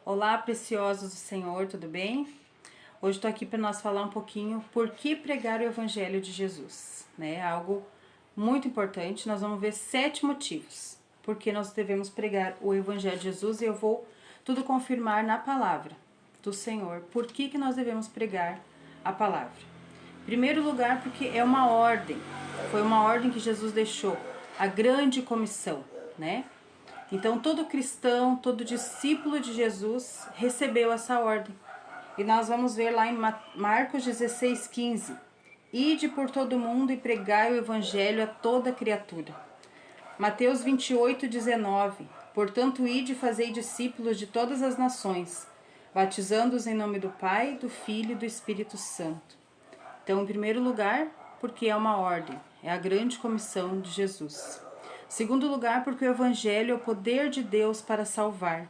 Olá, preciosos do Senhor, tudo bem? Hoje estou aqui para nós falar um pouquinho por que pregar o Evangelho de Jesus, né? Algo muito importante. Nós vamos ver 7 motivos por que nós devemos pregar o Evangelho de Jesus e eu vou tudo confirmar na palavra do Senhor. Por que nós devemos pregar a palavra? Em primeiro lugar, porque é uma ordem. Foi uma ordem que Jesus deixou, a grande comissão, né? Então, todo cristão, todo discípulo de Jesus recebeu essa ordem. E nós vamos ver lá em Marcos 16:15. Ide por todo mundo e pregai o evangelho a toda criatura. Mateus 28:19. Portanto, ide e fazei discípulos de todas as nações, batizando-os em nome do Pai, do Filho e do Espírito Santo. Então, em primeiro lugar, porque é uma ordem, é a grande comissão de Jesus. Segundo lugar, porque o Evangelho é o poder de Deus para salvar.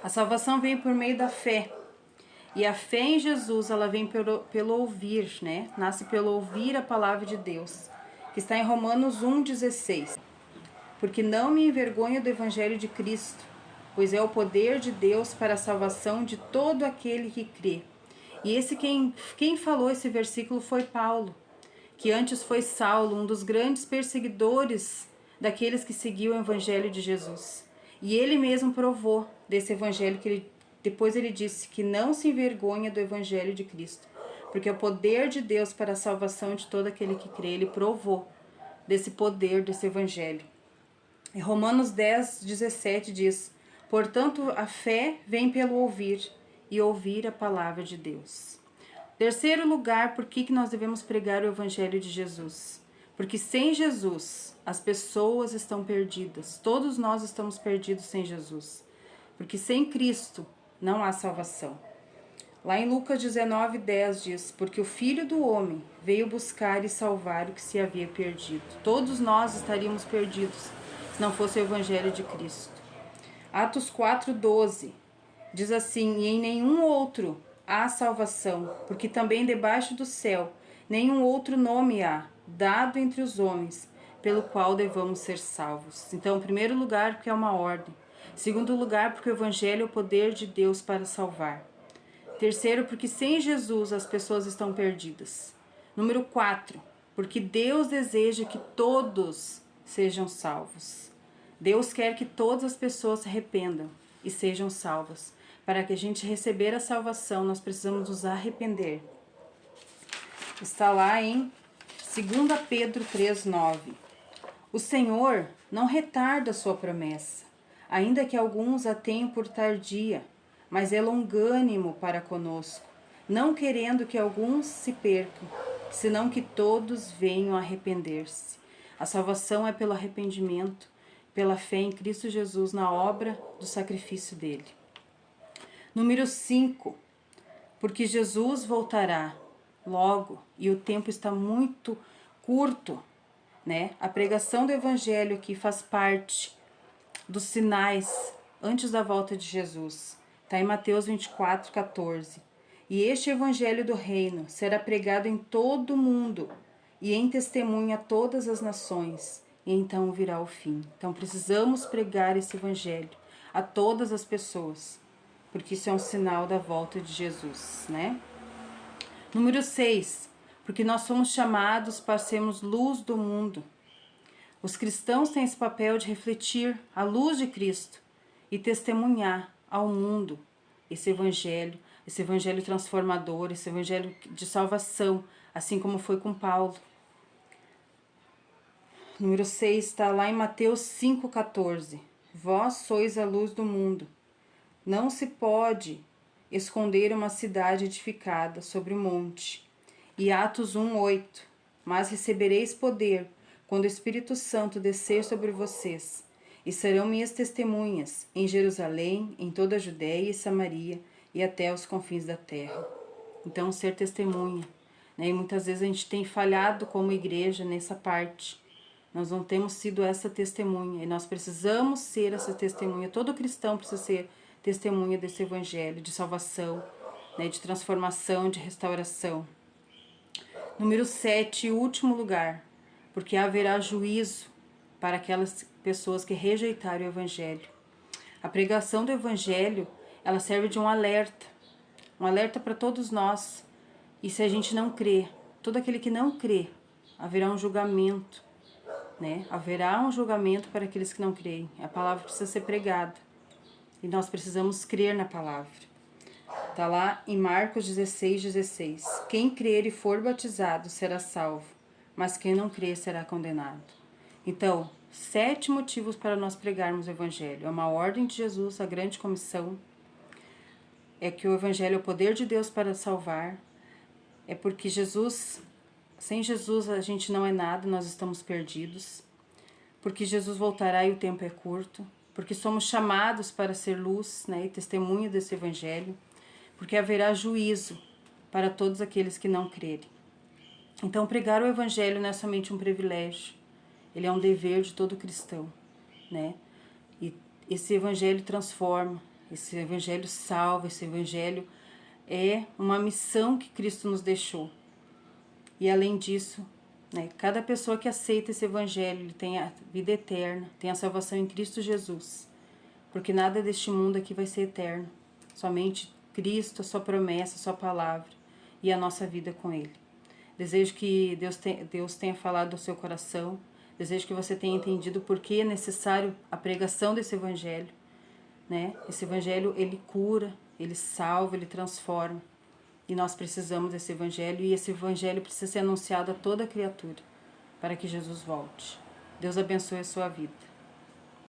A salvação vem por meio da fé. E a fé em Jesus, ela vem pelo ouvir, né? Nasce pelo ouvir a palavra de Deus, que está em Romanos 1,16. Porque não me envergonho do Evangelho de Cristo, pois é o poder de Deus para a salvação de todo aquele que crê. E quem falou esse versículo foi Paulo, que antes foi Saulo, um dos grandes perseguidores daqueles que seguiam o Evangelho de Jesus. E ele mesmo provou desse Evangelho, depois ele disse que não se envergonha do Evangelho de Cristo, porque é o poder de Deus para a salvação de todo aquele que crê. Ele provou desse poder, desse Evangelho. Em Romanos 10:17 diz: portanto, a fé vem pelo ouvir, e ouvir a palavra de Deus. Terceiro lugar, por que nós devemos pregar o Evangelho de Jesus? Porque sem Jesus, as pessoas estão perdidas. Todos nós estamos perdidos sem Jesus. Porque sem Cristo, não há salvação. Lá em Lucas 19:10 diz: porque o Filho do Homem veio buscar e salvar o que se havia perdido. Todos nós estaríamos perdidos se não fosse o Evangelho de Cristo. Atos 4:12 diz assim: e em nenhum outro há salvação, porque também debaixo do céu nenhum outro nome há, dado entre os homens, pelo qual devamos ser salvos. Então, em primeiro lugar, porque é uma ordem. Em segundo lugar, porque o Evangelho é o poder de Deus para salvar. Terceiro, porque sem Jesus as pessoas estão perdidas. Número 4, porque Deus deseja que todos sejam salvos. Deus quer que todas as pessoas se arrependam e sejam salvas. Para que a gente receber a salvação, nós precisamos nos arrepender. Está lá em 2 Pedro 3:9. O Senhor não retarda a sua promessa, ainda que alguns a tenham por tardia, mas é longânimo para conosco, não querendo que alguns se percam, senão que todos venham a arrepender-se. A salvação é pelo arrependimento, pela fé em Cristo Jesus na obra do sacrifício dele. Número 5, porque Jesus voltará logo e o tempo está muito curto, né? A pregação do Evangelho aqui faz parte dos sinais antes da volta de Jesus. Está em Mateus 24:14. E este Evangelho do Reino será pregado em todo o mundo e em testemunho a todas as nações, e então virá o fim. Então precisamos pregar esse Evangelho a todas as pessoas, porque isso é um sinal da volta de Jesus, né? Número 6, porque nós somos chamados para sermos luz do mundo. Os cristãos têm esse papel de refletir a luz de Cristo e testemunhar ao mundo esse evangelho transformador, esse evangelho de salvação, assim como foi com Paulo. Número 6 está lá em Mateus 5:14. Vós sois a luz do mundo. Não se pode esconder uma cidade edificada sobre o monte. E Atos 1:8. Mas recebereis poder quando o Espírito Santo descer sobre vocês, e serão minhas testemunhas em Jerusalém, em toda a Judéia e Samaria e até os confins da terra. Então, ser testemunha, né? E muitas vezes a gente tem falhado como igreja nessa parte. Nós não temos sido essa testemunha e nós precisamos ser essa testemunha. Todo cristão precisa ser testemunha desse evangelho de salvação, né? De transformação, de restauração. Número 7, último lugar, porque haverá juízo para aquelas pessoas que rejeitaram o Evangelho. A pregação do evangelho, ela serve de um alerta para todos nós. E se a gente não crê, todo aquele que não crê, haverá um julgamento, né? Haverá um julgamento para aqueles que não creem. A palavra precisa ser pregada e nós precisamos crer na palavra. Está lá em Marcos 16:16. Quem crer e for batizado será salvo, mas quem não crer será condenado. Então, 7 motivos para nós pregarmos o evangelho. É uma ordem de Jesus, a grande comissão. É que o evangelho é o poder de Deus para salvar. É porque sem Jesus a gente não é nada, nós estamos perdidos. Porque Jesus voltará e o tempo é curto. Porque somos chamados para ser luz, né, e testemunho desse evangelho. Porque haverá juízo para todos aqueles que não crerem. Então, pregar o evangelho não é somente um privilégio, ele é um dever de todo cristão, né? E esse evangelho transforma, esse evangelho salva, esse evangelho é uma missão que Cristo nos deixou. E além disso, né, cada pessoa que aceita esse evangelho, ele tem a vida eterna, tem a salvação em Cristo Jesus. Porque nada deste mundo aqui vai ser eterno, somente Cristo, a sua promessa, a sua palavra e a nossa vida com Ele. Desejo que Deus tenha falado ao seu coração. Desejo que você tenha entendido por que é necessário a pregação desse evangelho, né? Esse evangelho, ele cura, ele salva, ele transforma. E nós precisamos desse evangelho e esse evangelho precisa ser anunciado a toda criatura para que Jesus volte. Deus abençoe a sua vida.